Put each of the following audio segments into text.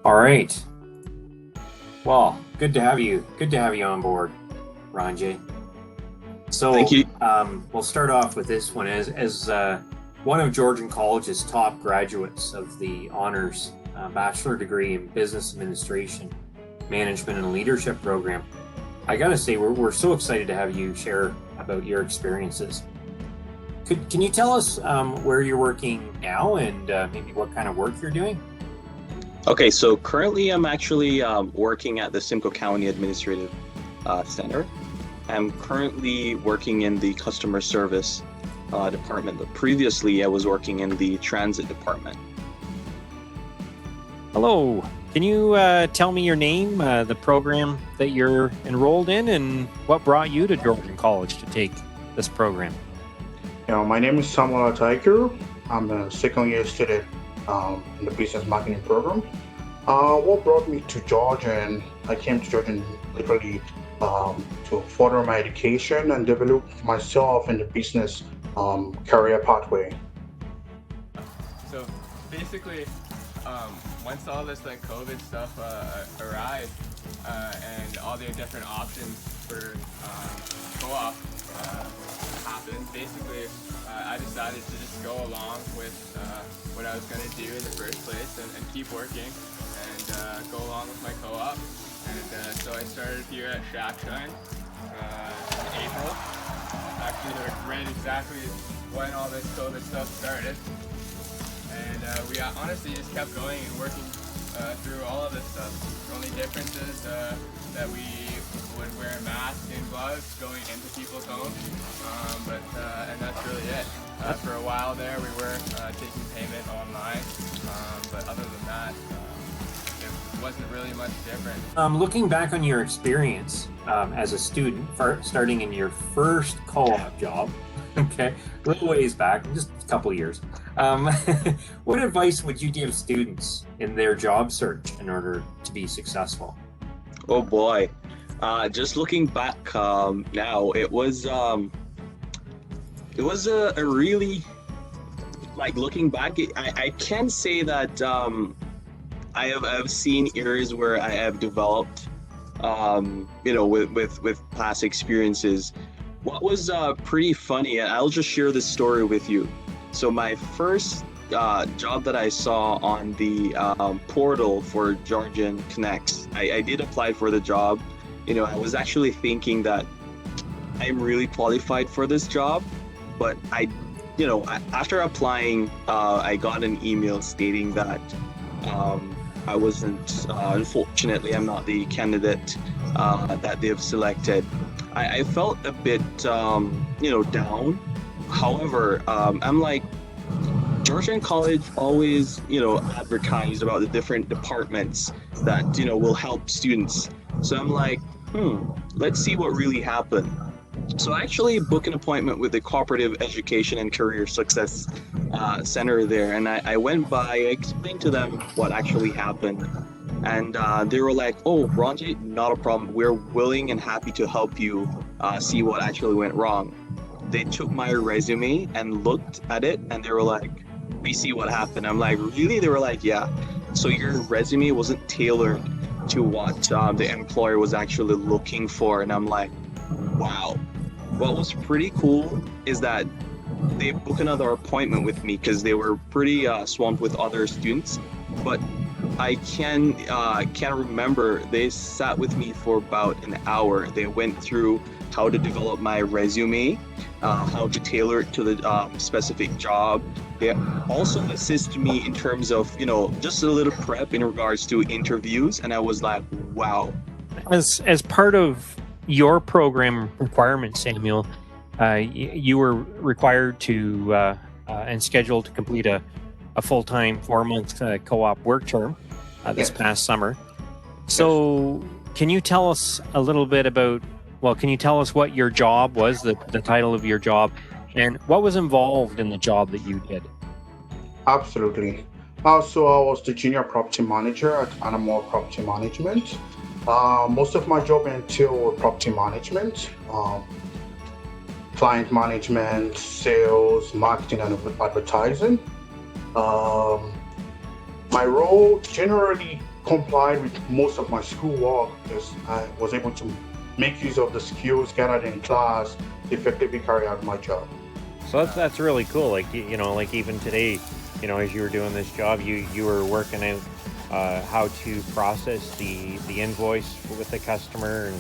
All right. Well, good to have you. Good to have you on board, Ranjay. So, Thank you. we'll start off with this one. As one of Georgian College's top graduates of the honors bachelor degree in business administration, management, and leadership program, I gotta say we're so excited to have you share about your experiences. Can you tell us where you're working now and maybe what kind of work you're doing? Okay, so currently I'm actually working at the Simcoe County Administrative Center. I'm currently working in the customer service department, but previously I was working in the transit department. Hello. Can you tell me your name, the program that you're enrolled in, and what brought you to Georgian College to take this program? My name is Samuel Ataikiru. I'm a second year student in the business marketing program. What brought me to Georgian? I came to Georgian literally to further my education and develop myself in the business career pathway. So basically, once all this COVID stuff arrived and all the different options for co-op happened, basically I decided to just go along with what I was going to do in the first place and keep working and go along with my co-op. And so I started here at Shack Shine in April. Actually, right exactly when all this COVID stuff started. And we honestly just kept going and working through all of this stuff. The only difference is that we would wear masks and gloves going into people's homes, and that's really it. For a while there, we were taking payment online, but other than that, it wasn't really much different. Looking back on your experience as a student, starting in your first co-op job, okay, a little ways back, just a couple of years, what advice would you give students in their job search in order to be successful? Oh boy, just looking back now, it was a really, like, looking back, I can say that I've seen areas where I have developed, with past experiences. What was pretty funny, and I'll just share this story with you. So my first job that I saw on the portal for Georgian Connects, I did apply for the job. I was actually thinking that I'm really qualified for this job, but after applying, I got an email stating that I wasn't, unfortunately, I'm not the candidate that they've selected. I felt a bit, down. However, I'm like, Georgian College always, advertised about the different departments that, will help students. So I'm like, let's see what really happened. So I actually booked an appointment with the Cooperative Education and Career Success Center there, and I went by, I explained to them what actually happened, and they were like, oh, Ranjay, not a problem. We're willing and happy to help you see what actually went wrong. They took my resume and looked at it, and they were like, we see what happened. I'm like, really? They were like, yeah. So your resume wasn't tailored to what the employer was actually looking for. And I'm like, wow. What was pretty cool is that they booked another appointment with me because they were pretty swamped with other students. But I can't remember. They sat with me for about an hour. They went through how to develop my resume, how to tailor it to the specific job. They also assisted me in terms of, just a little prep in regards to interviews. And I was like, wow. As part of your program requirements, Samuel, you were required to and scheduled to complete a full-time 4-month co-op work term this past summer. So can you tell us a little bit about, can you tell us what your job was, the title of your job, and what was involved in the job that you did? Absolutely. So I was the junior property manager at Animal Property Management. Most of my job entailed property management, client management, sales, marketing, and advertising. My role generally complied with most of my schoolwork because I was able to make use of the skills gathered in class to effectively carry out my job. So that's really cool. Like like even today, as you were doing this job, you were working out how to process the invoice with the customer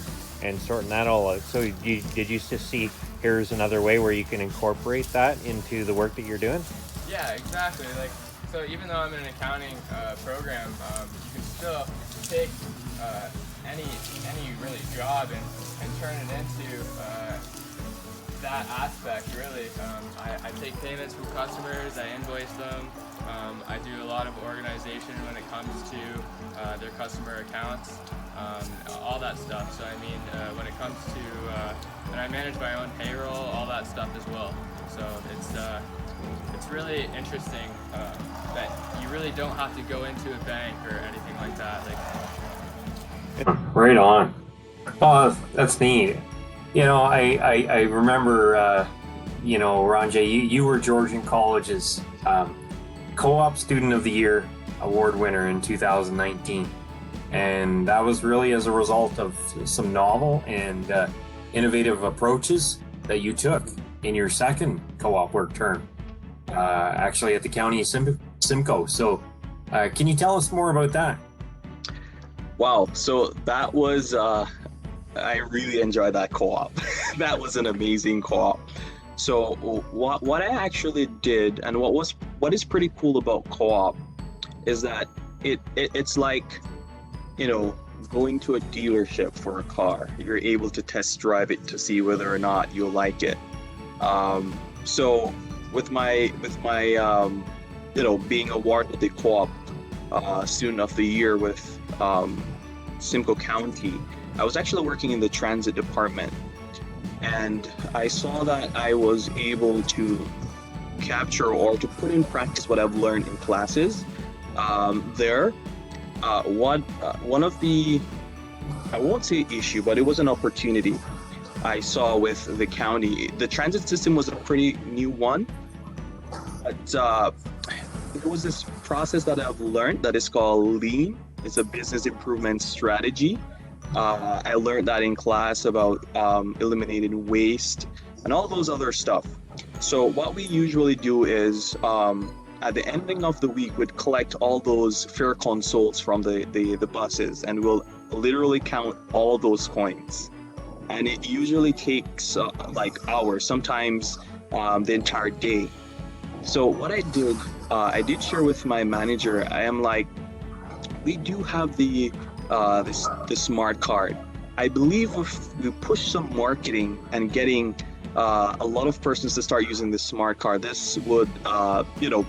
and sorting that all out. So did you just see here's another way where you can incorporate that into the work that you're doing? Yeah, exactly. Like, so even though I'm in an accounting program, you can still take any really job and turn it into that aspect. Really, I take payments from customers, I invoice them. I do a lot of organization when it comes to their customer accounts, all that stuff. So I mean, when it comes to, and I manage my own payroll, all that stuff as well. So it's really interesting that you really don't have to go into a bank or anything like that. Right on. Oh, that's neat. I remember, Ranjay, you were Georgian College's Co-op Student of the Year award winner in 2019. And that was really as a result of some novel and innovative approaches that you took in your second co-op work term, actually at the county Simcoe. So can you tell us more about that? Wow, so that was I really enjoyed that co-op. That was an amazing co-op. So what I actually did, and what is pretty cool about co-op is that it's like, going to a dealership for a car. You're able to test drive it to see whether or not you like it. So with my being awarded the co-op Student of the Year with Simcoe County, I was actually working in the transit department, and I saw that I was able to capture or to put in practice what I've learned in classes there. One of the, I won't say issue, but it was an opportunity I saw with the county. The transit system was a pretty new one, but there was this process that I've learned that is called Lean. It's a business improvement strategy. I learned that in class about eliminating waste and all those other stuff. So what we usually do is at the ending of the week, we'd collect all those fare consoles from the buses, and we'll literally count all those coins. And it usually takes like hours, sometimes the entire day. So what I did share with my manager. I am like, we do have the smart card. I believe if we push some marketing and getting a lot of persons to start using the smart card, this would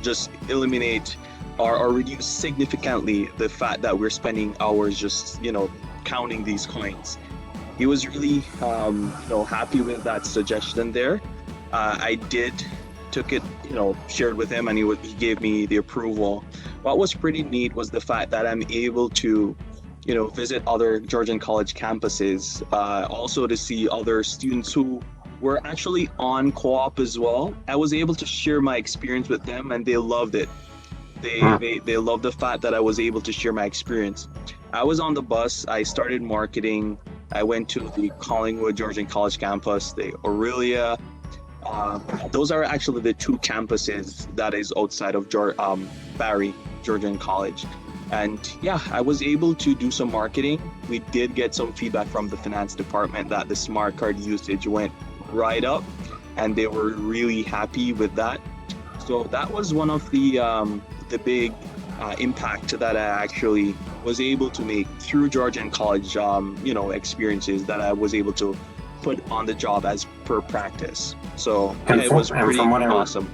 just eliminate or reduce significantly the fact that we're spending hours just counting these coins. He was really happy with that suggestion there. I took it, shared with him, and he gave me the approval. What was pretty neat was the fact that I'm able to visit other Georgian College campuses, also to see other students who were actually on co-op as well. I was able to share my experience with them, and they loved it. They loved the fact that I was able to share my experience. I was on the bus. I started marketing. I went to the Collingwood Georgian College campus, the Aurelia. Those are actually the two campuses that is outside of Barrie Georgian College. And yeah, I was able to do some marketing. We did get some feedback from the finance department that the smart card usage went right up, and they were really happy with that. So that was one of the big impact that I actually was able to make through Georgian College experiences that I was able to put on the job as per practice. So it was pretty awesome.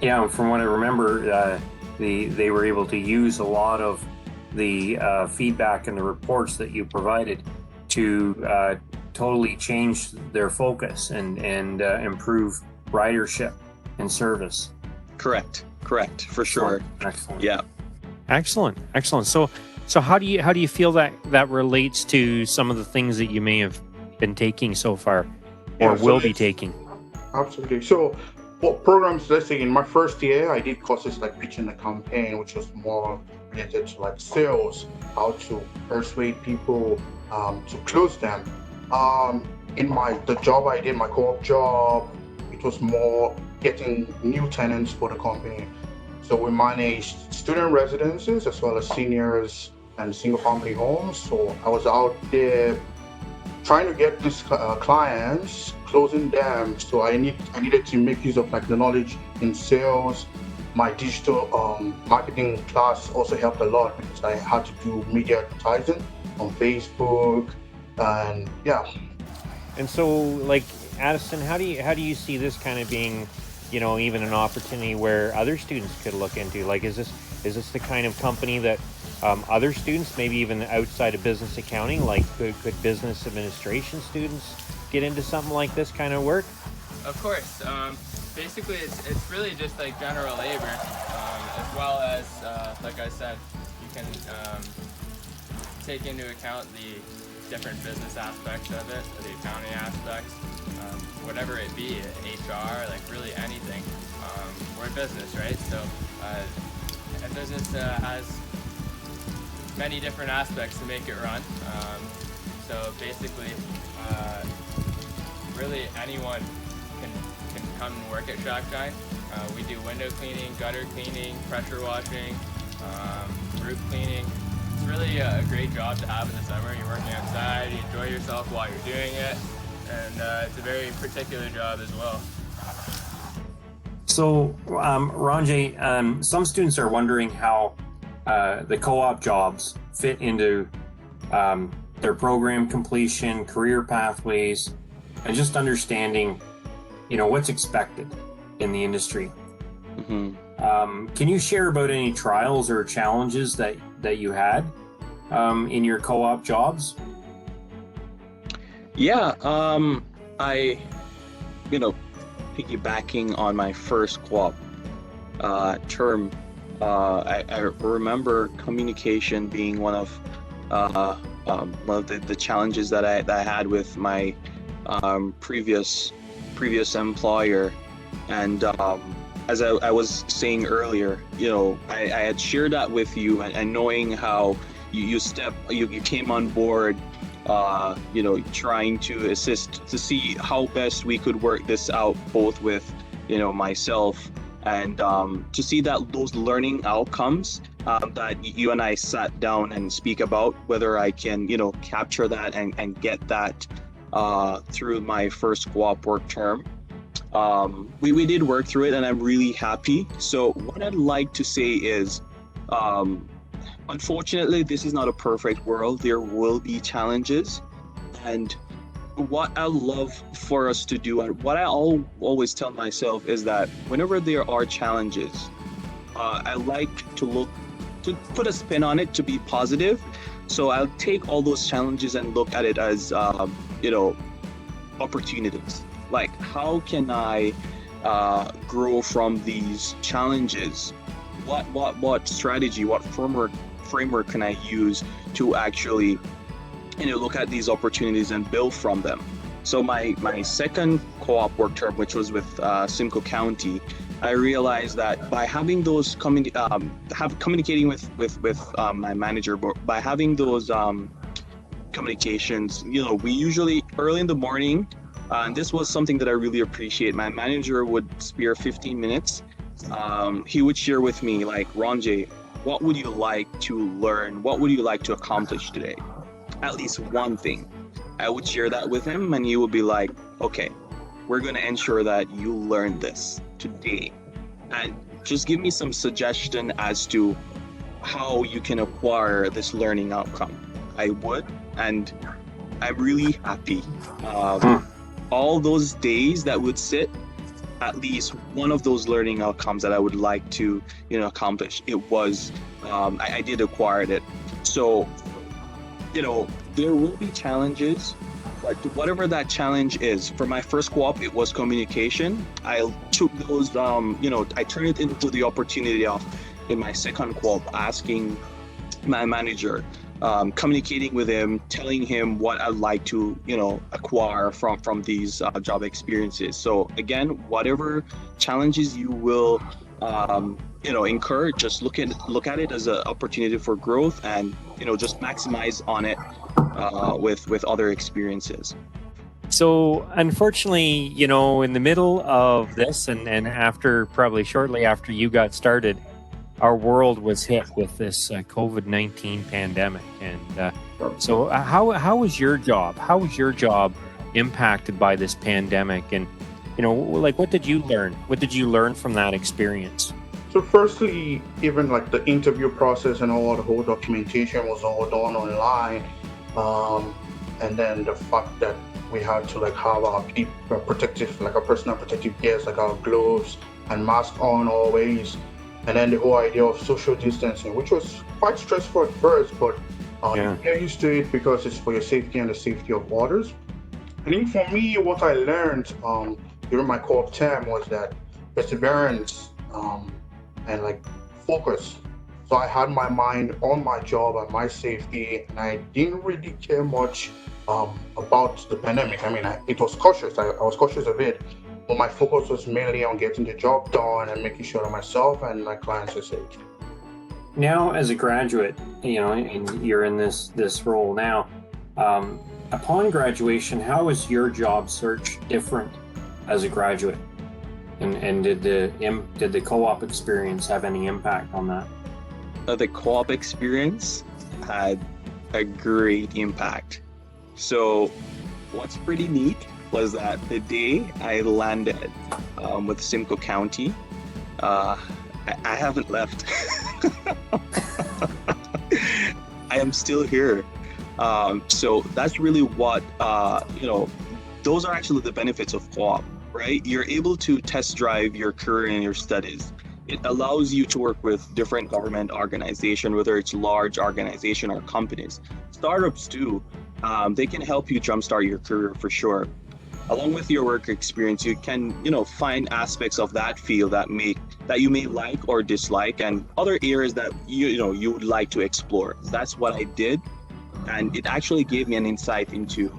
Yeah, from what I remember, they were able to use a lot of the feedback and the reports that you provided to totally change their focus and improve ridership and service. Correct, for sure. Excellent. Yeah. Excellent. So how do you feel that relates to some of the things that you may have been taking so far, or will be taking? Absolutely. So what programs, let's say in my first year, I did courses like pitching the campaign, which was more related to like sales, how to persuade people to close them. In the job I did, my co-op job, it was more getting new tenants for the company. So we managed student residences as well as seniors and single family homes. So I was out there trying to get these clients, closing them. So I needed to make use of like the knowledge in sales. My digital marketing class also helped a lot because I had to do media advertising on Facebook, and yeah. And so, like, Addison, how do you see this kind of being, even an opportunity where other students could look into? Like, is this the kind of company that other students, maybe even outside of business accounting, like could business administration students get into something like this kind of work? Of course. Basically, it's really just like general labor, as well as, like I said, you can take into account the different business aspects of it, or the accounting aspects, whatever it be, HR, like really anything. We're a business, right? So a business has many different aspects to make it run. So basically, really anyone can come and work at Shack Shine. We do window cleaning, gutter cleaning, pressure washing, roof cleaning. It's really a great job to have in the summer. You're working outside, you enjoy yourself while you're doing it, and it's a very particular job as well. So, Ranjay, some students are wondering how the co-op jobs fit into their program completion, career pathways, and just understanding, what's expected in the industry. Mm-hmm. Can you share about any trials or challenges that you had in your co-op jobs? Yeah, I, piggybacking on my first co-op term, I remember communication being one of the challenges that I had with my previous employer, and as I was saying earlier, I had shared that with you, and knowing how you came on board, trying to assist to see how best we could work this out, both with myself and to see that those learning outcomes that you and I sat down and speak about, whether I can capture that and get that through my first co-op work term. We did work through it, and I'm really happy. So what I'd like to say is, unfortunately, this is not a perfect world. There will be challenges, and what I love for us to do, and what I always tell myself, is that whenever there are challenges, I like to put a spin on it, to be positive. So I'll take all those challenges and look at it as opportunities. Like, how can I grow from these challenges? What strategy, what framework can I use to actually look at these opportunities and build from them? So my second co-op work term, which was with Simcoe County, I realized that by having those communicating with my manager, by having those communications, we usually early in the morning, and this was something that I really appreciate. My manager would spare 15 minutes. He would share with me, like, Ranjay, what would you like to learn? What would you like to accomplish today? At least one thing. I would share that with him, and he would be like, okay, we're going to ensure that you learn this today. And just give me some suggestion as to how you can acquire this learning outcome. I would, and I'm really happy. All those days that would sit, at least one of those learning outcomes that I would like to, accomplish, it was, I did acquire it. So, there will be challenges, but whatever that challenge is, for my first co-op, it was communication. I took those, I turned it into the opportunity of, in my second co-op, asking my manager, communicating with him, telling him what I'd like to, acquire from these job experiences. So again, whatever challenges you will encourage, just look at it as an opportunity for growth, and just maximize on it with other experiences. So unfortunately, in the middle of this and after, probably shortly after you got started, our world was hit with this COVID-19 pandemic. And so how was your job? How was your job impacted by this pandemic? And, what did you learn? What did you learn from that experience? So firstly, even like the interview process and all the whole documentation was all done online. And then the fact that we had to have our protective, our personal protective gears, like our gloves and mask on always. And then the whole idea of social distancing, which was quite stressful at first, but you get used to it because it's for your safety and the safety of others. I think for me, what I learned during my co-op term was that perseverance and focus. So I had my mind on my job and my safety, and I didn't really care much about the pandemic. I mean, it was cautious. I was cautious of it, but my focus was mainly on getting the job done and making sure that myself and my clients are safe. Now, as a graduate, and you're in this role now. Upon graduation, how is your job search different as a graduate? And did the co-op experience have any impact on that? The co-op experience had a great impact. So what's pretty neat was that the day I landed with Simcoe County, I haven't left. I am still here. So that's really what, those are actually the benefits of co-op, right? You're able to test drive your career and your studies. It allows you to work with different government organizations, whether it's large organization or companies. Startups too, they can help you jumpstart your career for sure. Along with your work experience, you can, find aspects of that field that you may like or dislike, and other areas that you would like to explore. That's what I did, and it actually gave me an insight into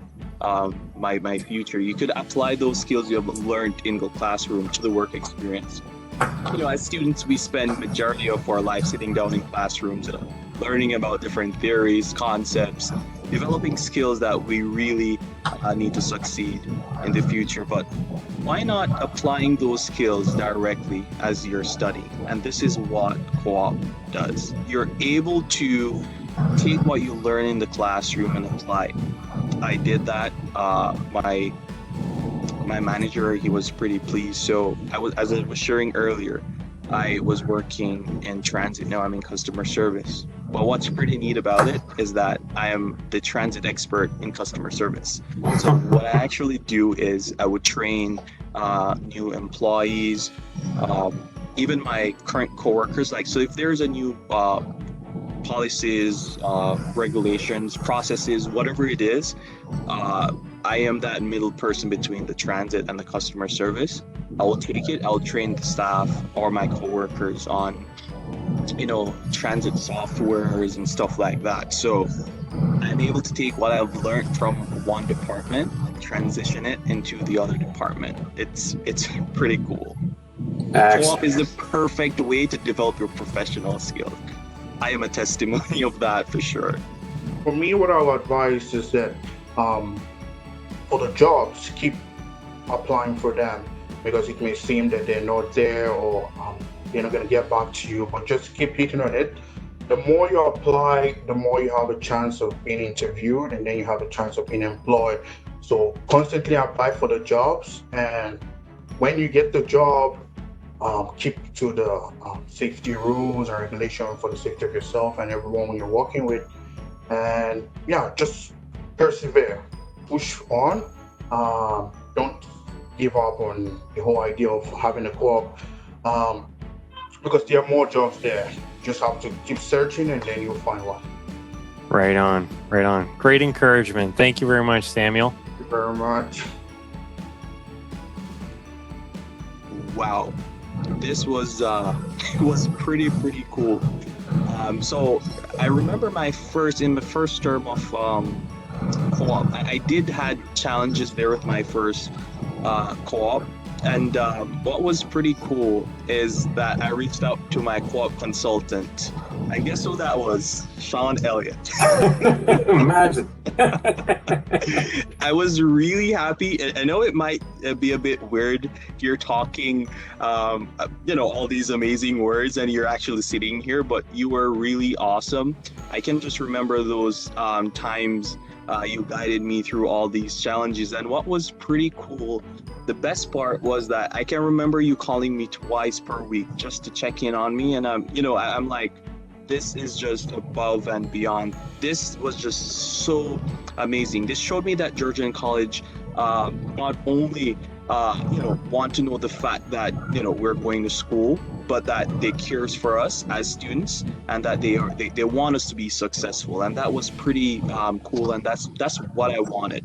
my future. You could apply those skills you have learned in the classroom to the work experience. As students, we spend majority of our life sitting down in classrooms, learning about different theories, concepts, developing skills that we really need to succeed in the future. But why not applying those skills directly as you're studying? And this is what co-op does. You're able to take what you learn in the classroom and apply it. I did that. My manager, he was pretty pleased. So as I was sharing earlier, I was working in transit. Now I'm in customer service. But what's pretty neat about it is that I am the transit expert in customer service. So what I actually do is I would train new employees, even my current coworkers. So if there's a new policies, regulations, processes, whatever it is, I am that middle person between the transit and the customer service. I will take it, I'll train the staff or my coworkers on, transit softwares and stuff like that. So I'm able to take what I've learned from one department, transition it into the other department. It's pretty cool. Co-op is the perfect way to develop your professional skills. I am a testimony of that for sure. For me, what I'll advise is that for the jobs, keep applying for them, because it may seem that they're not there or they're not going to get back to you, but just keep hitting on it. The more you apply, the more you have a chance of being interviewed, and then you have a chance of being employed. So constantly apply for the jobs, and when you get the job, keep to the safety rules and regulations for the safety of yourself and everyone you're working with. And just persevere, push on. Don't give up on the whole idea of having a co-op, because there are more jobs there. You just have to keep searching, and then you'll find one. Right on. Great encouragement. Thank you very much, Samuel. Thank you very much. Wow, this was pretty cool. So I remember in the first term of co-op, I did had challenges there with my first co-op. And what was pretty cool is that I reached out to my co-op consultant. And guess who that was? Sean Elliott. Imagine. I was really happy. I know it might be a bit weird. You're talking, all these amazing words and you're actually sitting here, but you were really awesome. I can just remember those times you guided me through all these challenges. And what was pretty cool, the best part was that I can remember you calling me twice per week just to check in on me. And I'm like, this is just above and beyond. This was just so amazing. This showed me that Georgian College not only want to know the fact that we're going to school, but that they cares for us as students and that they want us to be successful. And that was pretty cool. And that's what I wanted.